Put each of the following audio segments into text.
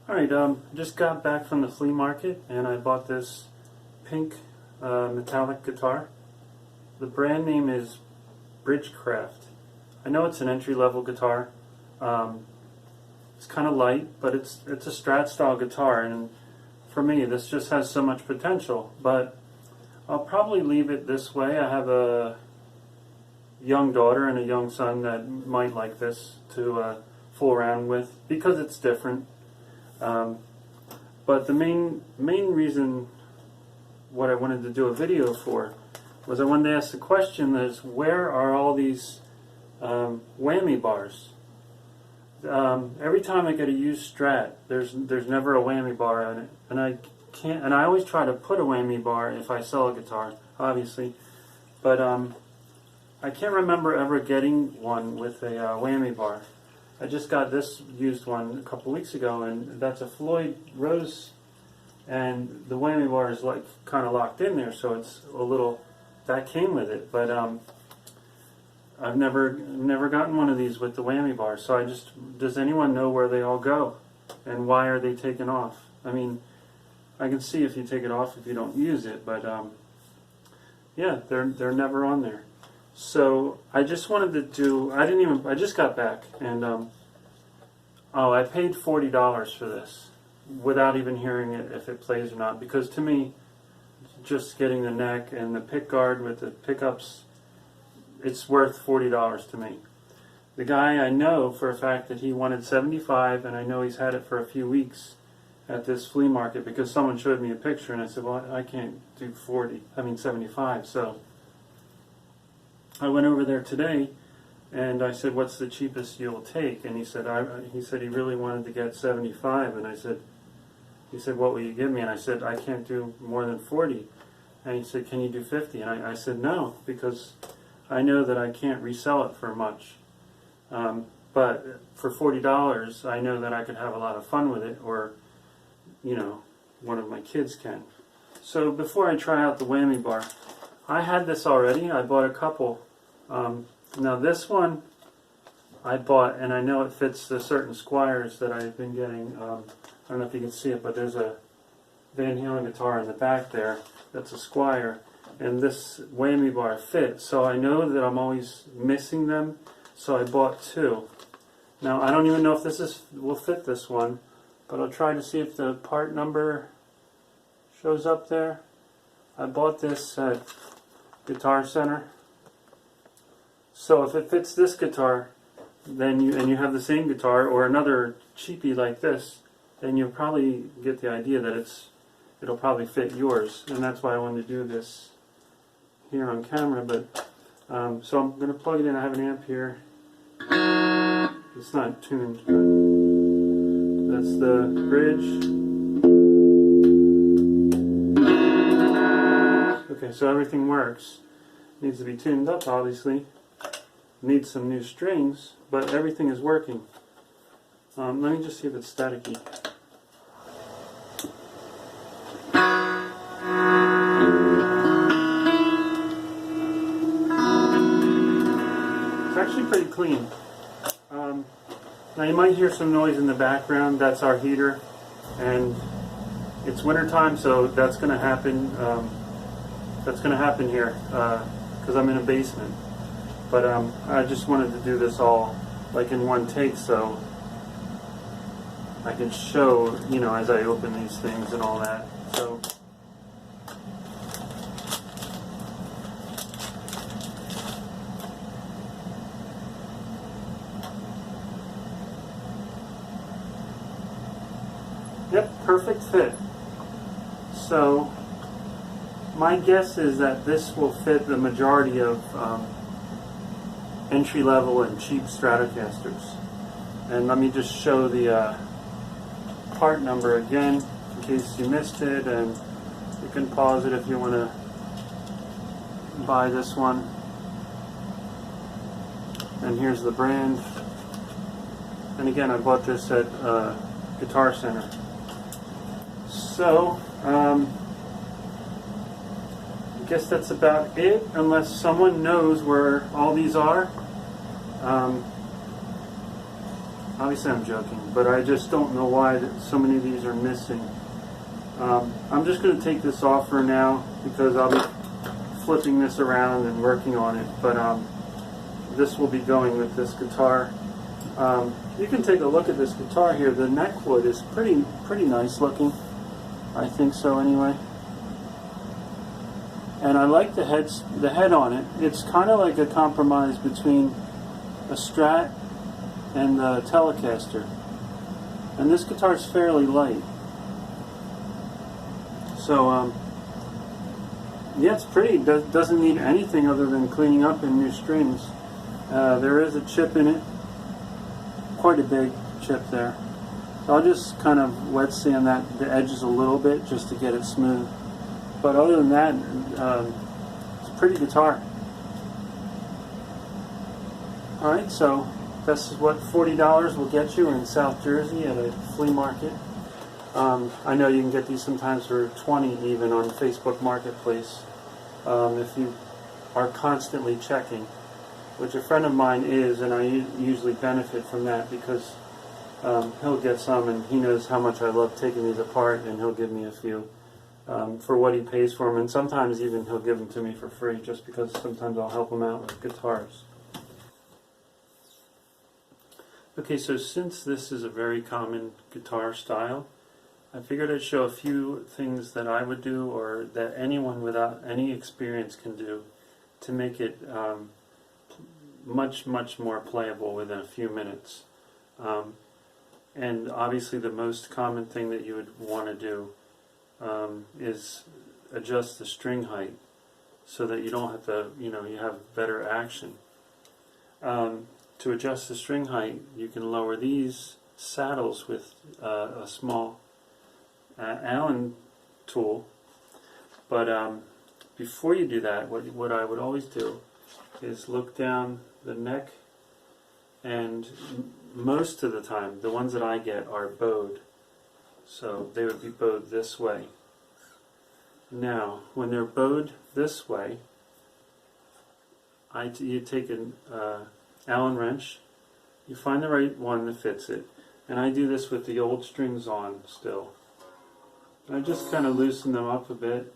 Alright, just got back from the flea market and I bought this pink metallic guitar. The brand name is Bridgecraft. I know it's an entry-level guitar. It's kind of light, but it's a Strat style guitar, and for me this just has so much potential, but I'll probably leave it this way. I have a young daughter and a young son that might like this to fool around with because it's different. But the main reason what I wanted to do a video for was I wanted to ask the question is, where are all these whammy bars? Every time I get a used Strat, there's never a whammy bar on it, and I always try to put a whammy bar if I sell a guitar, obviously, but I can't remember ever getting one with a whammy bar. I just got this used one a couple weeks ago, and that's a Floyd Rose, and the whammy bar is like kind of locked in there, so it's a little, that came with it, but I've never gotten one of these with the whammy bar. So does anyone know where they all go and why are they taken off? I mean, I can see if you take it off if you don't use it, but yeah, they're never on there. So I just wanted to do, I just got back, and I paid $40 for this without even hearing it if it plays or not, because to me, just getting the neck and the pick guard with the pickups, it's worth $40 to me. The guy, I know for a fact that he wanted $75, and I know he's had it for a few weeks at this flea market because someone showed me a picture, and I said, well, I can't do 75, so I went over there today and I said, what's the cheapest you'll take? And he said he really wanted to get 75, and he said, what will you give me? And I said, I can't do more than 40. And he said, can you do 50? And I said, no, because I know that I can't resell it for much. But for $40, I know that I could have a lot of fun with it, or, you know, one of my kids can. So before I try out the whammy bar, I had this already. I bought a couple. Now this one I bought, and I know it fits the certain Squires that I've been getting. I don't know if you can see it, but there's a Van Halen guitar in the back there that's a Squire, and this whammy bar fits. So I know that I'm always missing them, so I bought two. Now I don't even know if this will fit this one, but I'll try to see if the part number shows up there. I bought this at Guitar Center. So if it fits this guitar, then you have the same guitar or another cheapie like this, then you'll probably get the idea that it'll probably fit yours, and that's why I wanted to do this here on camera. But so I'm going to plug it in. I have an amp here. It's not tuned, but that's the bridge. Okay, so everything works. Needs to be tuned up, obviously. Needs some new strings, but everything is working. Let me just see if it's staticky. It's actually pretty clean. Now you might hear some noise in the background. That's our heater, and it's wintertime, so that's going to happen. That's going to happen here because I'm in a basement. But I just wanted to do this all like in one take, so I can show, you know, as I open these things and all that. So yep, perfect fit. So my guess is that this will fit the majority of entry-level and cheap Stratocasters. And let me just show the part number again in case you missed it, and you can pause it if you want to buy this one. And here's the brand. And again, I bought this at Guitar Center. So I guess that's about it, unless someone knows where all these are. Obviously I'm joking, but I just don't know why so many of these are missing. I'm just going to take this off for now because I'll be flipping this around and working on it, but this will be going with this guitar. You can take a look at this guitar here. The neck wood is pretty nice looking. I think so anyway. And I like the head on it. It's kind of like a compromise between a Strat and the Telecaster. And this guitar is fairly light. So yeah, it's pretty. Doesn't need anything other than cleaning up and new strings. There is a chip in it, quite a big chip there. So I'll just kind of wet sand the edges a little bit just to get it smooth. But other than that, it's a pretty guitar. Alright, so this is what $40 will get you in South Jersey at a flea market. I know you can get these sometimes for $20 even on Facebook Marketplace if you are constantly checking, which a friend of mine is, and I usually benefit from that because he'll get some and he knows how much I love taking these apart, and he'll give me a few for what he pays for them, and sometimes even he'll give them to me for free just because sometimes I'll help him out with guitars. Okay, so since this is a very common guitar style, I figured I'd show a few things that I would do or that anyone without any experience can do to make it much more playable within a few minutes. And obviously the most common thing that you would want to do is adjust the string height so that you don't have to, you have better action. To adjust the string height, you can lower these saddles with a small Allen tool, but before you do that, what I would always do is look down the neck, and most of the time the ones that I get are bowed, so they would be bowed this way. Now when they're bowed this way, you take an Allen wrench, you find the right one that fits it, and I do this with the old strings on still. I just kind of loosen them up a bit,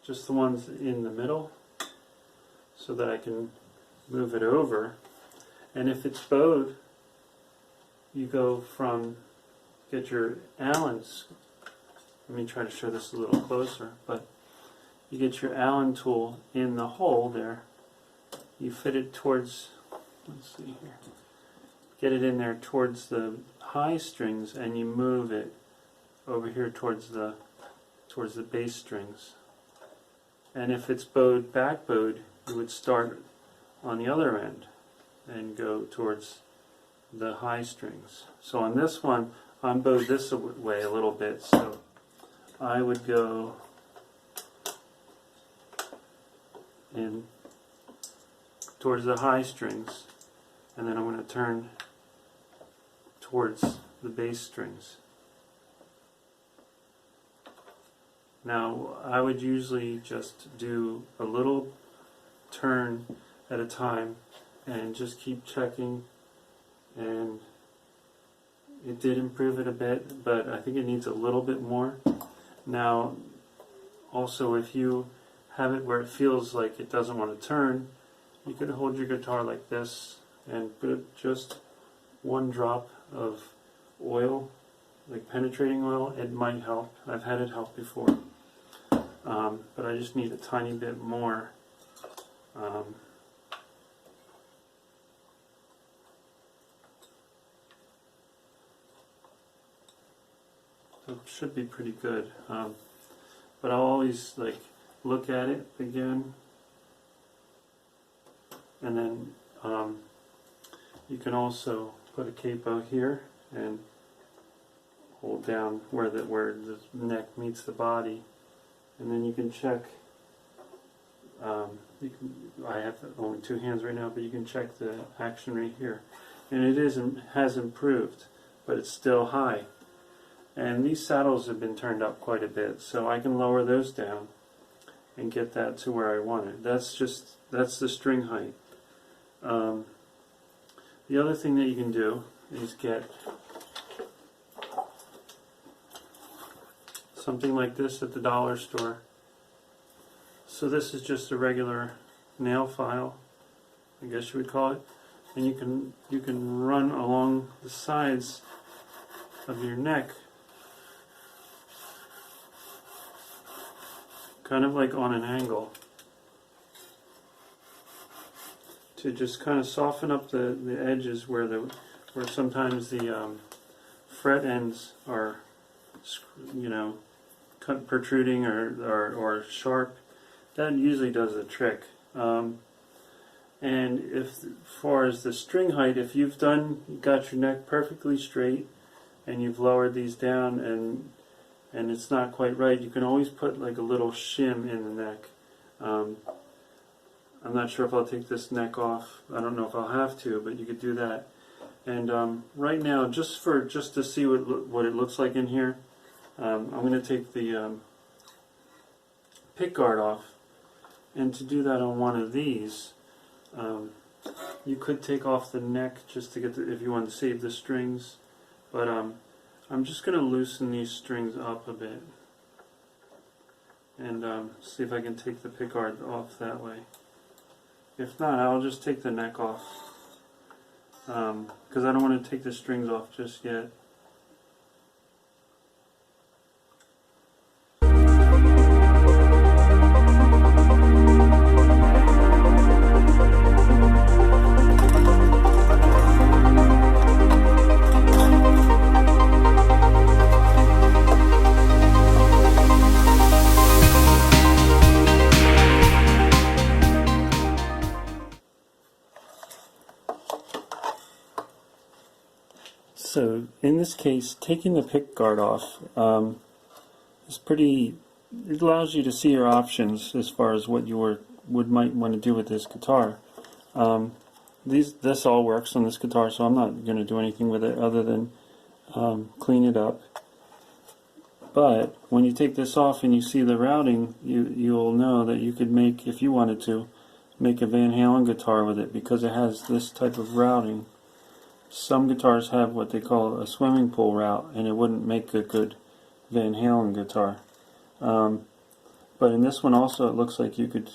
just the ones in the middle, so that I can move it over. And if it's bowed, you go from, get your Allen's, let me try to show this a little closer, but you get your Allen tool in the hole there, you fit it towards, let's see here, get it in there towards the high strings, and you move it over here towards the bass strings. And if it's bowed, back bowed, you would start on the other end and go towards the high strings. So on this one, I'm bowed this way a little bit, so I would go in towards the high strings, and then I'm going to turn towards the bass strings. Now, I would usually just do a little turn at a time and just keep checking, and it did improve it a bit, but I think it needs a little bit more. Now, also, if you have it where it feels like it doesn't want to turn, you could hold your guitar like this and put just one drop of oil, like penetrating oil. It might help. I've had it help before. But I just need a tiny bit more. So it should be pretty good. But I'll always look at it again, and then you can also put a capo here and hold down where the neck meets the body, and then you can check. I have only two hands right now, but you can check the action right here, and it has improved, but it's still high. And these saddles have been turned up quite a bit, so I can lower those down and get that to where I want it. That's the string height. the other thing that you can do is get something like this at the dollar store. So this is just a regular nail file, I guess you would call it, and you can run along the sides of your neck, kind of like on an angle, to just kind of soften up the edges where sometimes the fret ends are, you know, protruding or sharp. That usually does the trick. And as far as the string height, if you've got your neck perfectly straight and you've lowered these down and it's not quite right, you can always put like a little shim in the neck. I'm not sure if I'll take this neck off. I don't know if I'll have to, but you could do that. And right now, just to see what it looks like in here, I'm going to take the pick guard off. And to do that on one of these, you could take off the neck just to get if you want to save the strings. But I'm just going to loosen these strings up a bit and see if I can take the pick guard off that way. If not, I'll just take the neck off because I don't want to take the strings off just yet. So in this case, taking the pick guard off is pretty. It allows you to see your options as far as what you might want to do with this guitar. This all works on this guitar, so I'm not going to do anything with it other than clean it up. But when you take this off and you see the routing, you'll know that you could make, if you wanted to, make a Van Halen guitar with it because it has this type of routing. Some guitars have what they call a swimming pool route, and it wouldn't make a good Van Halen guitar. But in this one also, it looks like you could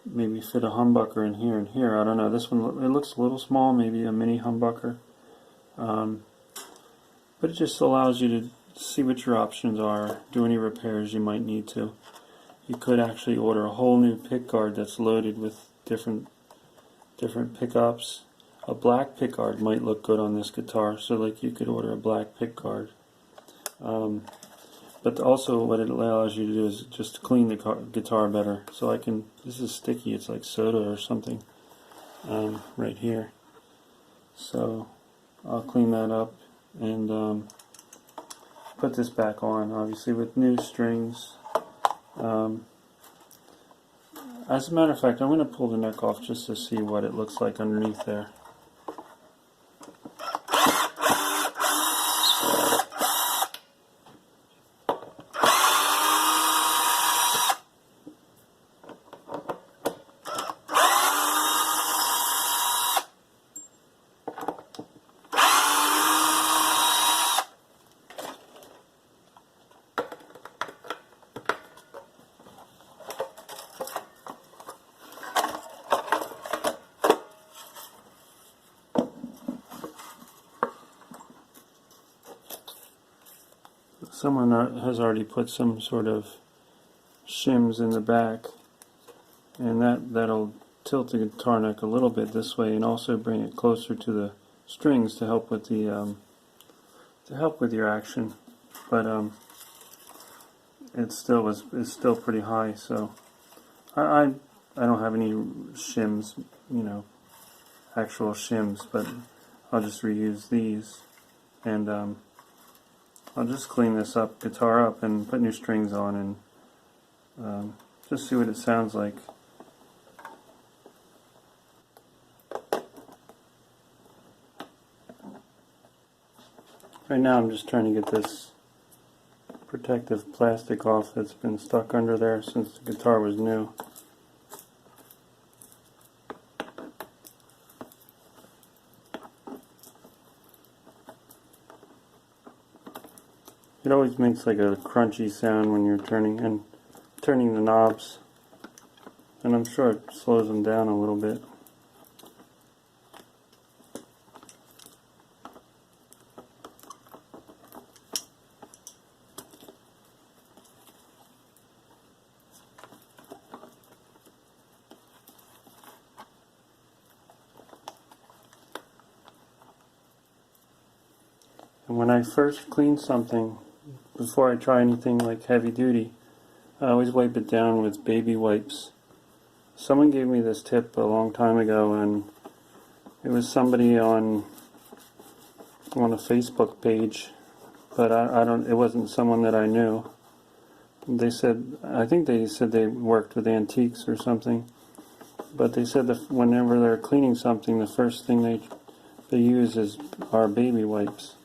maybe fit a humbucker in here and here. I don't know. This one, it looks a little small, maybe a mini humbucker. But it just allows you to see what your options are, do any repairs you might need to. You could actually order a whole new pick guard that's loaded with different pickups. A black pick guard might look good on this guitar, so like you could order a black pick guard. But also what it allows you to do is just clean the guitar better. So this is sticky, it's like soda or something right here. So I'll clean that up and put this back on, obviously with new strings. As a matter of fact, I'm going to pull the neck off just to see what it looks like underneath there. Someone has already put some sort of shims in the back, and that'll tilt the guitar neck a little bit this way, and also bring it closer to the strings to help with the your action. But it's still pretty high, so I don't have any shims, actual shims, but I'll just reuse these, and I'll just clean this guitar up and put new strings on and just see what it sounds like. Right now I'm just trying to get this protective plastic off that's been stuck under there since the guitar was new. It always makes like a crunchy sound when you're turning the knobs, and I'm sure it slows them down a little bit. And when I first clean something, before I try anything like heavy duty, I always wipe it down with baby wipes. Someone gave me this tip a long time ago, and it was somebody on a Facebook page, but it wasn't someone that I knew. They said, I think they said they worked with antiques or something, but they said that whenever they're cleaning something, the first thing they use are baby wipes.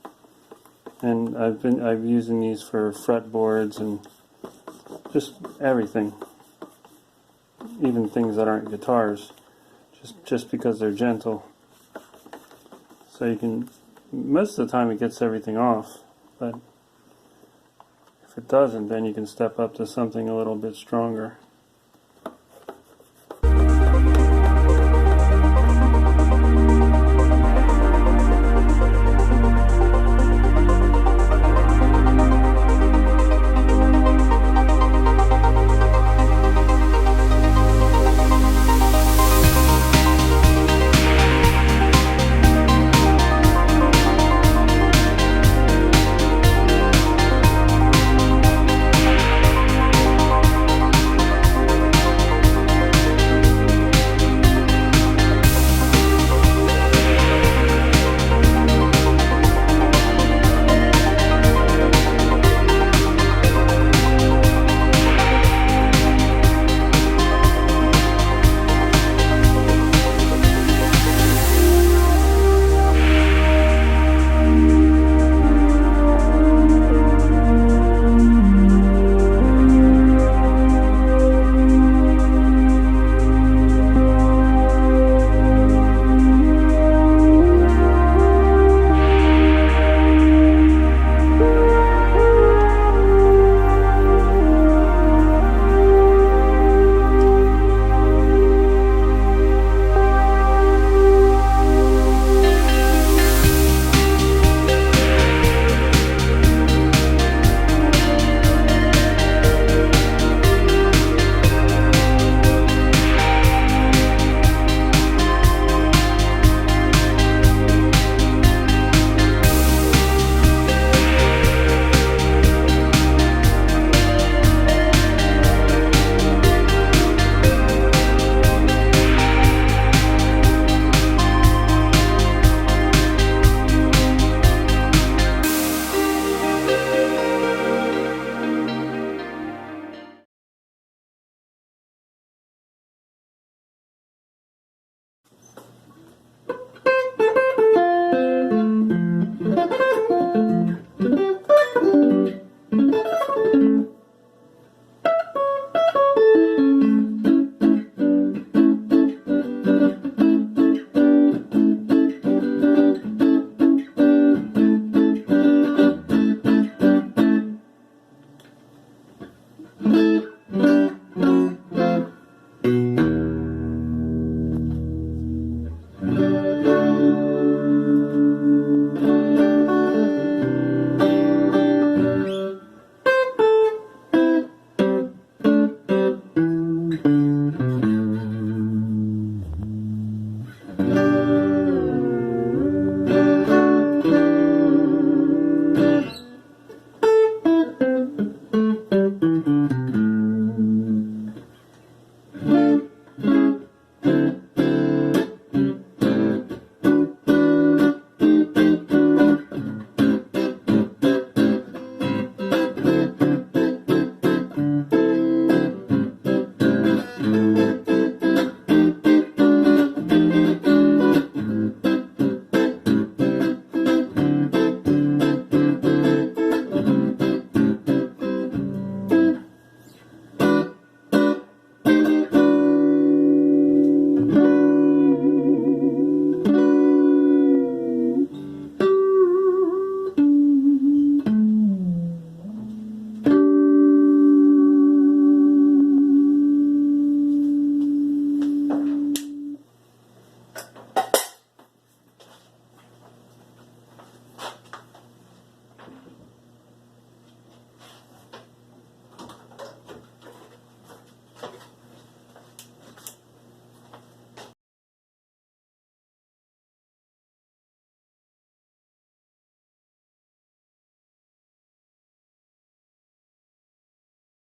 And I've using these for fretboards and just everything, even things that aren't guitars, just because they're gentle. So you can, most of the time it gets everything off, but if it doesn't, then you can step up to something a little bit stronger.